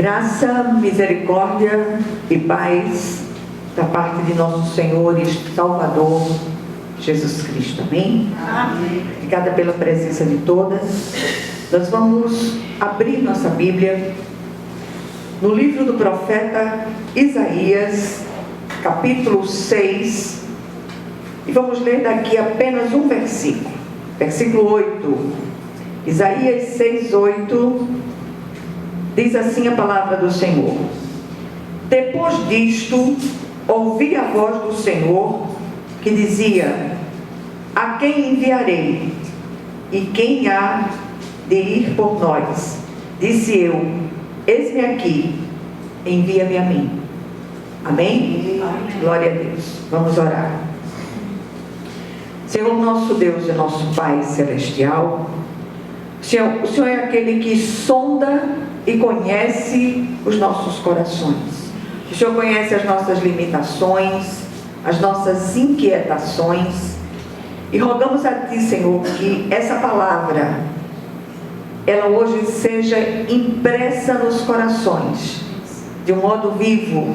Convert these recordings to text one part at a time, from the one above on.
Graça, misericórdia e paz da parte de nosso Senhor e Salvador Jesus Cristo. Amém? Amém. Obrigada pela presença de todas. Nós vamos abrir nossa Bíblia no livro do profeta Isaías, capítulo 6, e vamos ler daqui apenas um versículo. Versículo 8. Isaías 6, 8. Diz assim a palavra do Senhor: Depois disto, ouvi a voz do Senhor que dizia: A quem enviarei? E quem há de ir por nós? Disse eu: Eis-me aqui, envia-me a mim. Amém? Amém. Glória a Deus. Vamos orar. Senhor nosso Deus e nosso Pai Celestial, o Senhor é aquele que sonda e conhece os nossos corações. O Senhor conhece as nossas limitações, as nossas inquietações, e rogamos a Ti, Senhor, que essa palavra, ela hoje seja impressa nos corações, de um modo vivo,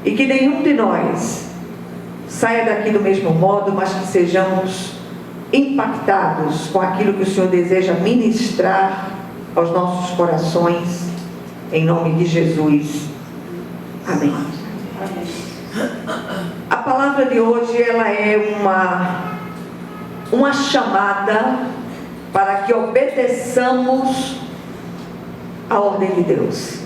e que nenhum de nós saia daqui do mesmo modo, mas que sejamos impactados com aquilo que o Senhor deseja ministrar aos nossos corações, em nome de Jesus. Amém. A palavra de hoje, ela é uma chamada para que obedeçamos a ordem de Deus.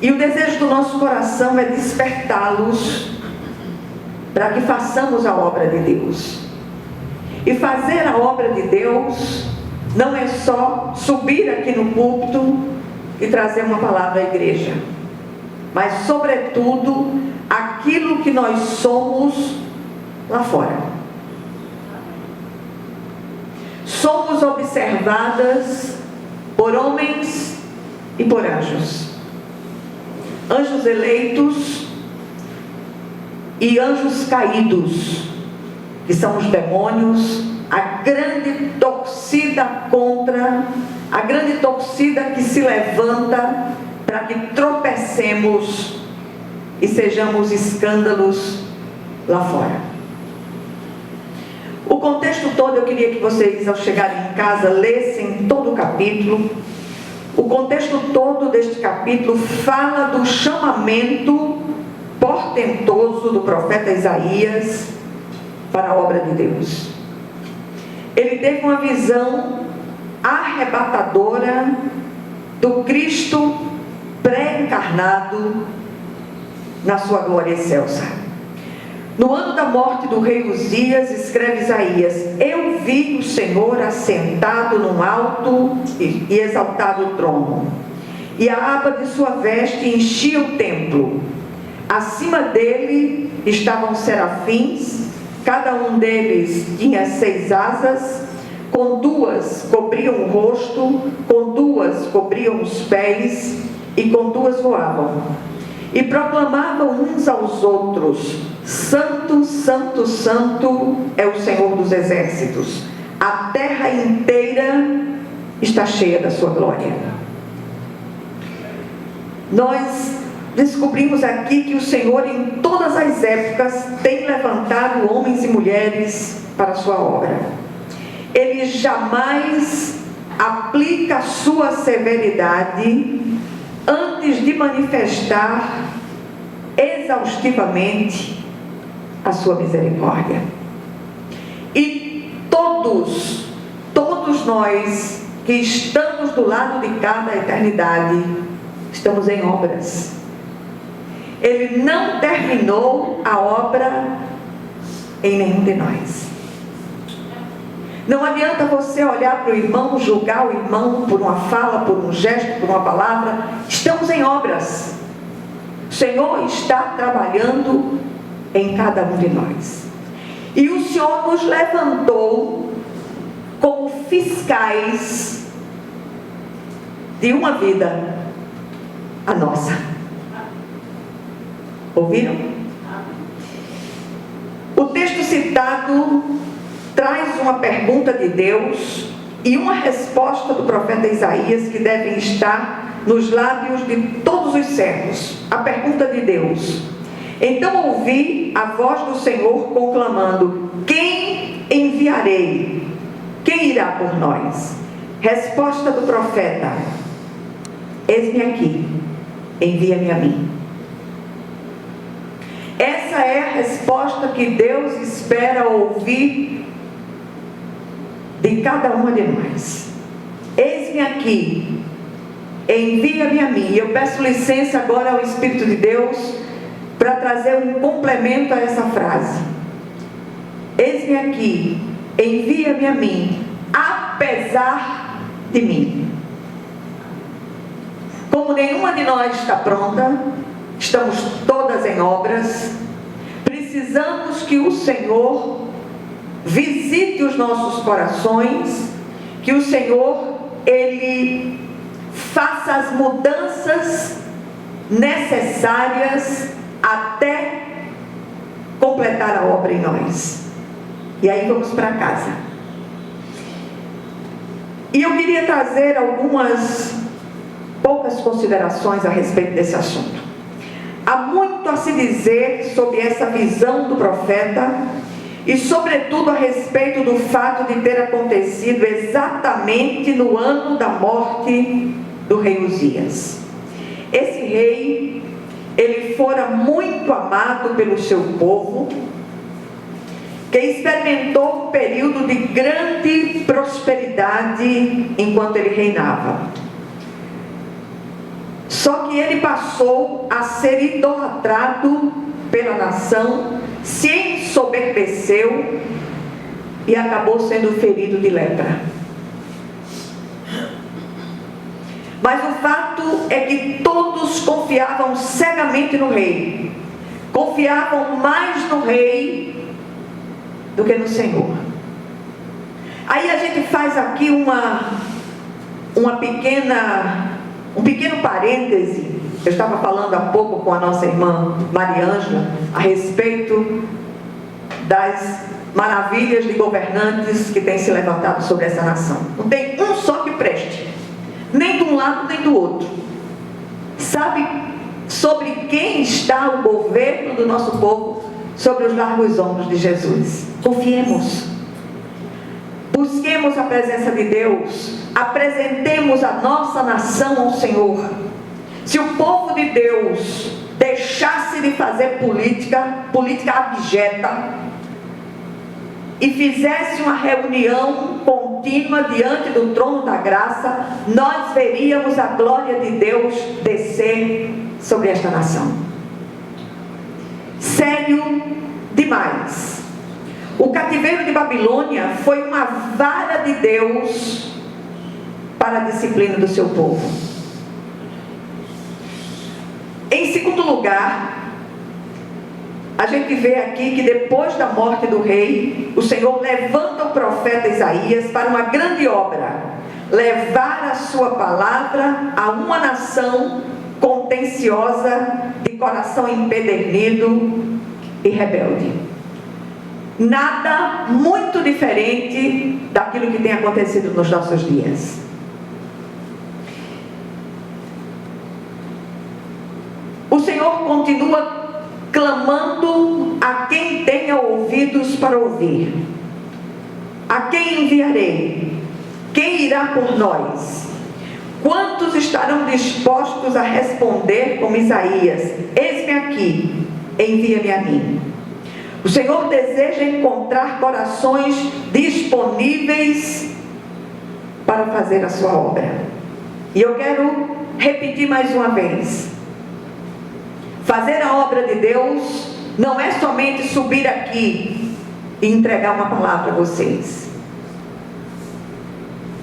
E o desejo do nosso coração é despertá-los para que façamos a obra de Deus. E fazer a obra de Deus não é só subir aqui no púlpito e trazer uma palavra à igreja, mas sobretudo aquilo que nós somos lá fora. Somos observadas por homens e por anjos. Anjos eleitos e anjos caídos, que são os demônios, a grande torcida contra, a grande torcida que se levanta para que tropecemos e sejamos escândalos lá fora. O contexto todo, eu queria que vocês, ao chegarem em casa, lessem todo o capítulo. O contexto todo deste capítulo fala do chamamento portentoso do profeta Isaías para a obra de Deus. Ele teve uma visão arrebatadora do Cristo pré-encarnado na sua glória excelsa. No ano da morte do rei Uzias, escreve Isaías: Eu vi o Senhor assentado num alto e exaltado trono, e a aba de sua veste enchia o templo. Acima dele estavam serafins, cada um deles tinha 6 asas, com 2 cobriam o rosto, com 2 cobriam os pés, e com 2 voavam. E proclamavam uns aos outros: Santo, Santo, Santo é o Senhor dos exércitos. A terra inteira está cheia da sua glória. Nós descobrimos aqui que o Senhor, em todas as épocas, tem levantado homens e mulheres para a sua obra. Ele jamais aplica a sua severidade antes de manifestar exaustivamente a sua misericórdia. E todos nós que estamos do lado de cá da eternidade, estamos em obras. Ele não terminou a obra em nenhum de nós. Não adianta você olhar para o irmão, julgar o irmão por uma fala, por um gesto, por uma palavra. Estamos em obras. O Senhor está trabalhando em cada um de nós. E o Senhor nos levantou como fiscais de uma vida, a nossa. Ouviram? O texto citado traz uma pergunta de Deus e uma resposta do profeta Isaías que devem estar nos lábios de todos os servos. A pergunta de Deus: então ouvi a voz do Senhor conclamando: quem enviarei? Quem irá por nós? Resposta do profeta: eis-me aqui, envia-me a mim. Essa é a resposta que Deus espera ouvir de cada uma de nós. Eis-me aqui, envia-me a mim. E eu peço licença agora ao Espírito de Deus para trazer um complemento a essa frase. Eis-me aqui, envia-me a mim, apesar de mim. Como nenhuma de nós está pronta, estamos todas em obras, precisamos que o Senhor visite os nossos corações, que o Senhor, Ele faça as mudanças necessárias até completar a obra em nós. E aí vamos para casa. E eu queria trazer algumas poucas considerações a respeito desse assunto. Há muito a se dizer sobre essa visão do profeta e, sobretudo, a respeito do fato de ter acontecido exatamente no ano da morte do rei Uzias. Esse rei, ele fora muito amado pelo seu povo, que experimentou um período de grande prosperidade enquanto ele reinava. Só que ele passou a ser idolatrado pela nação, se ensoberbeceu e acabou sendo ferido de lepra. Mas o fato é que todos confiavam cegamente no rei, confiavam mais no rei do que no Senhor. Aí a gente faz aqui um pequeno parêntese. Eu estava falando há pouco com a nossa irmã Mariângela a respeito das maravilhas de governantes que têm se levantado sobre essa nação. Não tem um só que preste, nem de um lado nem do outro. Sabe sobre quem está o governo do nosso povo? Sobre os largos ombros de Jesus. Confiemos, busquemos a presença de Deus, apresentemos a nossa nação ao Senhor. Se o povo de Deus deixasse de fazer política abjeta, e fizesse uma reunião contínua diante do trono da graça, nós veríamos a glória de Deus descer sobre esta nação. Sério demais. O cativeiro de Babilônia foi uma vara de Deus para a disciplina do seu povo. Em segundo lugar, a gente vê aqui que depois da morte do rei, o Senhor levanta o profeta Isaías para uma grande obra: levar a sua palavra a uma nação contenciosa, de coração empedernido e rebelde. Nada muito diferente daquilo que tem acontecido nos nossos dias. O Senhor continua clamando a quem tenha ouvidos para ouvir. A quem enviarei? Quem irá por nós? Quantos estarão dispostos a responder como Isaías: eis-me aqui, envia-me a mim? O Senhor deseja encontrar corações disponíveis para fazer a sua obra. E eu quero repetir mais uma vez: fazer a obra de Deus não é somente subir aqui e entregar uma palavra a vocês,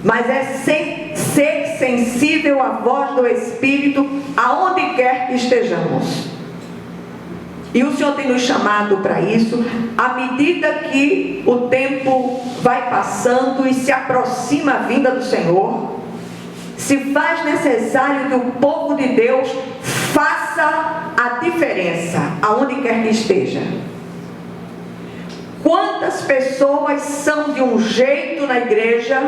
mas é ser sensível à voz do Espírito aonde quer que estejamos. E o Senhor tem nos chamado para isso. À medida que o tempo vai passando e se aproxima a vinda do Senhor, se faz necessário que o povo de Deus faça a diferença aonde quer que esteja. Quantas pessoas são de um jeito na igreja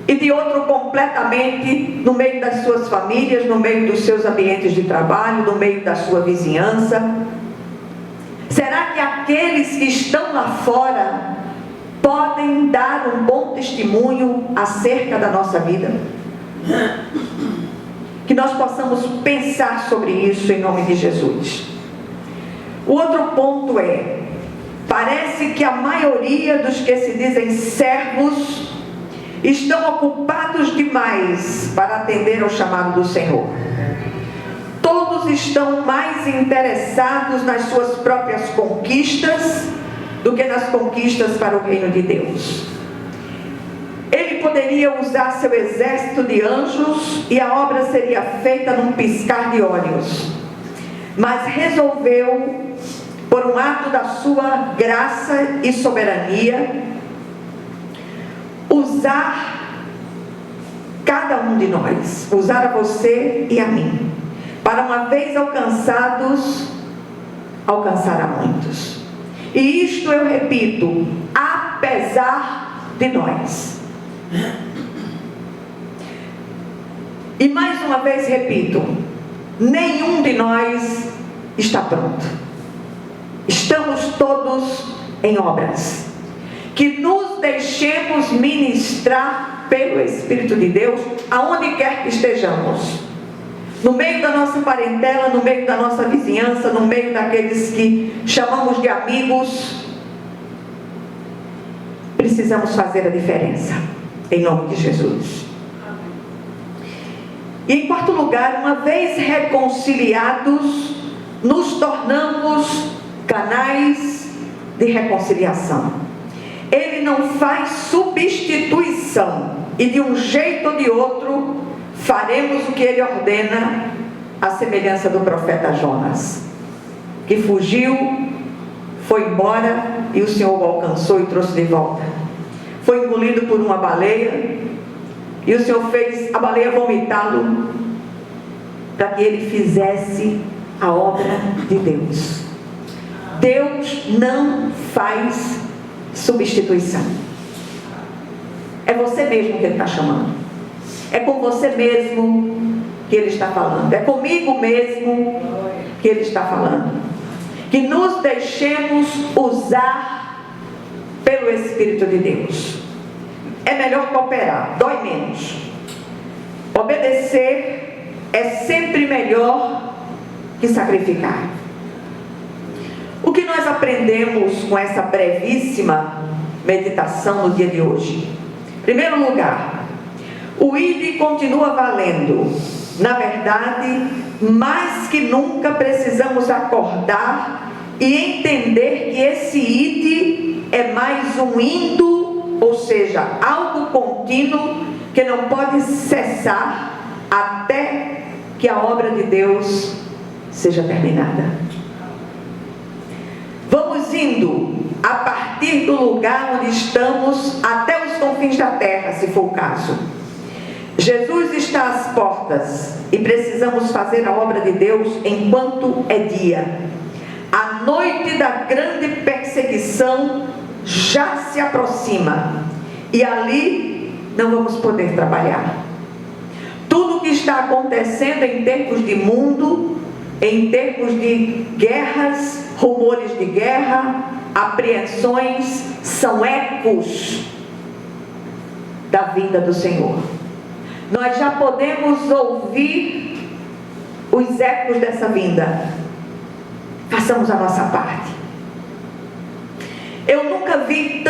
e de outro completamente no meio das suas famílias, no meio dos seus ambientes de trabalho, no meio da sua vizinhança? Será que aqueles que estão lá fora podem dar um bom testemunho acerca da nossa vida? Que nós possamos pensar sobre isso em nome de Jesus. O outro ponto é: parece que a maioria dos que se dizem servos estão ocupados demais para atender ao chamado do Senhor. Todos estão mais interessados nas suas próprias conquistas do que nas conquistas para o reino de Deus. Ele poderia usar seu exército de anjos e a obra seria feita num piscar de olhos, mas resolveu, por um ato da sua graça e soberania, usar cada um de nós, usar a você e a mim, para uma vez alcançados, alcançar a muitos. E isto eu repito, apesar de nós. E mais uma vez repito, nenhum de nós está pronto. Estamos todos em obras. Que nos deixemos ministrar pelo Espírito de Deus, aonde quer que estejamos. No meio da nossa parentela, no meio da nossa vizinhança, no meio daqueles que chamamos de amigos. Precisamos fazer a diferença, em nome de Jesus. E em quarto lugar, uma vez reconciliados, nos tornamos canais de reconciliação. Ele não faz substituição, e de um jeito ou de outro faremos o que ele ordena, à semelhança do profeta Jonas, que fugiu, foi embora e o Senhor o alcançou e trouxe de volta. Foi engolido por uma baleia e o Senhor fez a baleia vomitá-lo para que ele fizesse a obra de Deus. Deus não faz substituição. É você mesmo que Ele está chamando. É com você mesmo que Ele está falando. É comigo mesmo que Ele está falando. Que nos deixemos usar pelo Espírito de Deus. É melhor cooperar, dói menos. Obedecer é sempre melhor que sacrificar. O que nós aprendemos com essa brevíssima meditação no dia de hoje? Em primeiro lugar, o ID continua valendo. Na verdade, mais que nunca precisamos acordar e entender que esse ID é mais um indo, ou seja, algo contínuo que não pode cessar até que a obra de Deus seja terminada. Vamos indo a partir do lugar onde estamos até os confins da terra, se for o caso. Jesus está às portas e precisamos fazer a obra de Deus enquanto é dia. A noite da grande perseguição já se aproxima e ali não vamos poder trabalhar. Tudo o que está acontecendo em termos de mundo, em termos de guerras, rumores de guerra, apreensões, são ecos da vinda do Senhor. Nós já podemos ouvir os ecos dessa vinda. Façamos a nossa parte. Eu nunca vi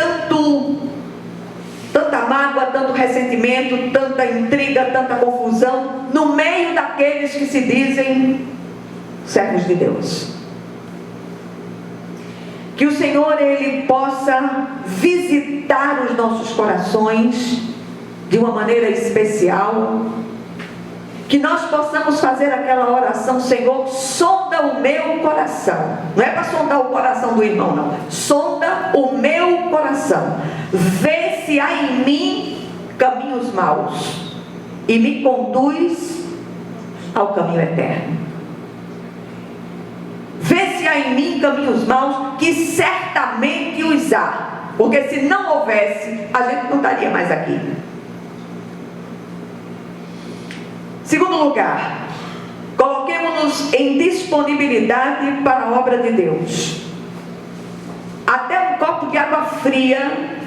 tanta mágoa, tanto ressentimento, tanta intriga, tanta confusão no meio daqueles que se dizem servos de Deus. Que o Senhor, Ele possa visitar os nossos corações de uma maneira especial. Que nós possamos fazer aquela oração: Senhor, sonda o meu coração. Não é para sondar o coração do irmão, não. Sonda o meu coração. Vê se há em mim caminhos maus e me conduz ao caminho eterno. Vê se há em mim caminhos maus, que certamente os há. Porque se não houvesse, a gente não estaria mais aqui. Segundo lugar, coloquemo-nos em disponibilidade para a obra de Deus. Até um copo de água fria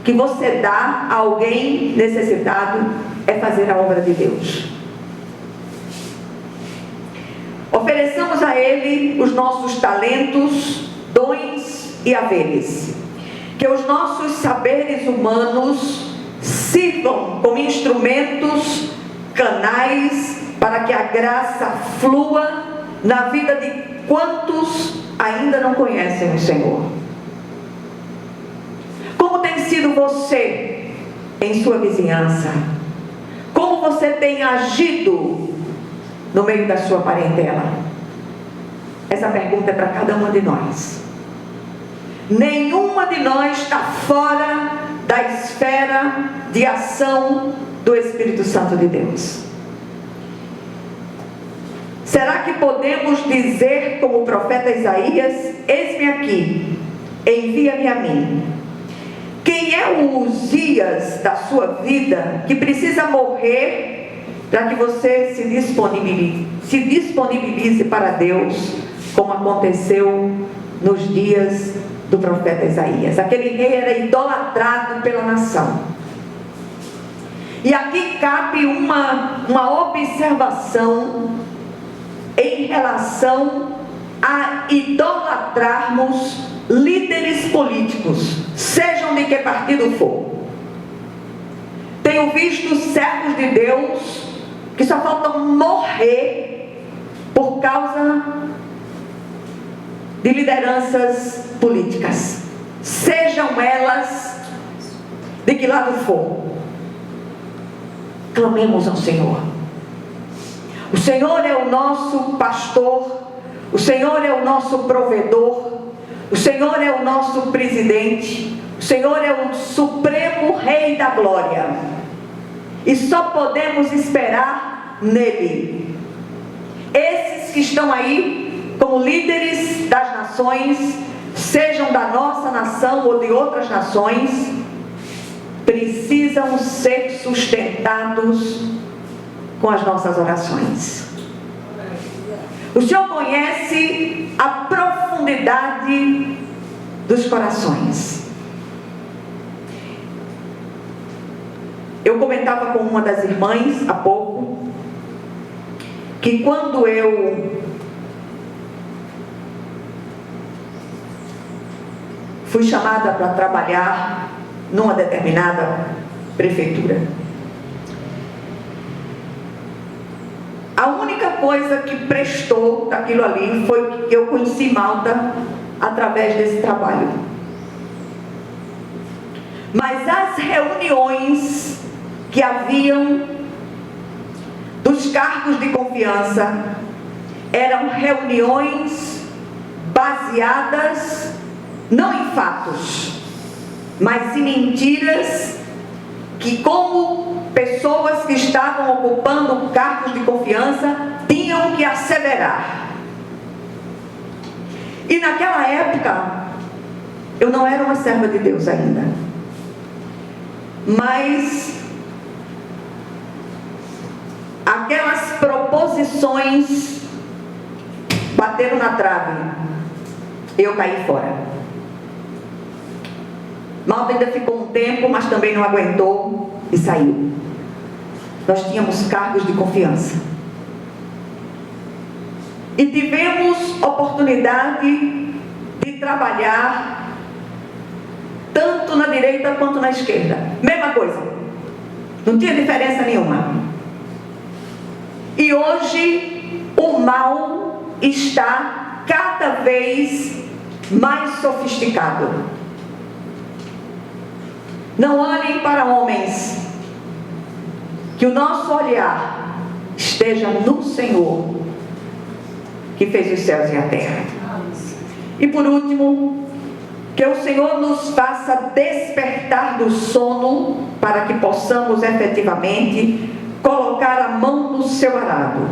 que você dá a alguém necessitado é fazer a obra de Deus. Ofereçamos a Ele os nossos talentos, dons e haveres. Que os nossos saberes humanos sirvam como instrumentos, canais, para que a graça flua na vida de quantos ainda não conhecem o Senhor. Como tem sido você em sua vizinhança? Como você tem agido no meio da sua parentela? Essa pergunta é para cada uma de nós. Nenhuma de nós está fora da esfera de ação do Espírito Santo de Deus. Será que podemos dizer como o profeta Isaías: eis-me aqui, envia-me a mim? Quem é o Uzias da sua vida que precisa morrer para que você se disponibilize para Deus, como aconteceu nos dias do profeta Isaías? Aquele rei era idolatrado pela nação. E aqui cabe uma observação em relação a idolatrarmos líderes políticos, sejam de que partido for. Tenho visto servos de Deus que só faltam morrer por causa de lideranças políticas, sejam elas de que lado for. Clamemos ao Senhor. O Senhor é o nosso pastor, o Senhor é o nosso provedor, o Senhor é o nosso presidente, o Senhor é o supremo Rei da glória, e só podemos esperar nele. Esses que estão aí como líderes das nações, sejam da nossa nação ou de outras nações, precisam ser sustentados com as nossas orações. O Senhor conhece a profundidade dos corações. Eu comentava com uma das irmãs há pouco que quando eu fui chamada para trabalhar numa determinada prefeitura, a única coisa que prestou daquilo ali foi que eu conheci Malta através desse trabalho. Mas as reuniões que haviam dos cargos de confiança eram reuniões baseadas não em fatos, mas em mentiras, que como pessoas que estavam ocupando cargos de confiança tinham que asseverar. E naquela época eu não era uma serva de Deus ainda, mas aquelas proposições bateram na trave, eu caí fora. Malta ainda ficou um tempo, mas também não aguentou e saiu. Nós tínhamos cargos de confiança e tivemos oportunidade de trabalhar tanto na direita quanto na esquerda, mesma coisa, não tinha diferença nenhuma. E hoje o mal está cada vez mais sofisticado. Não olhem para homens, que o nosso olhar esteja no Senhor, que fez os céus e a terra. E por último, que o Senhor nos faça despertar do sono, para que possamos efetivamente colocar a mão no seu arado.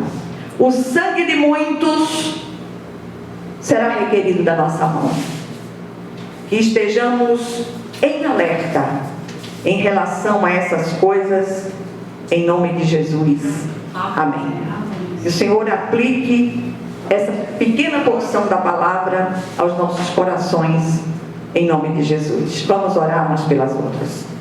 O sangue de muitos será requerido da nossa mão. Que estejamos em alerta em relação a essas coisas, em nome de Jesus. Amém. Que o Senhor aplique essa pequena porção da palavra aos nossos corações, em nome de Jesus. Vamos orar umas pelas outras.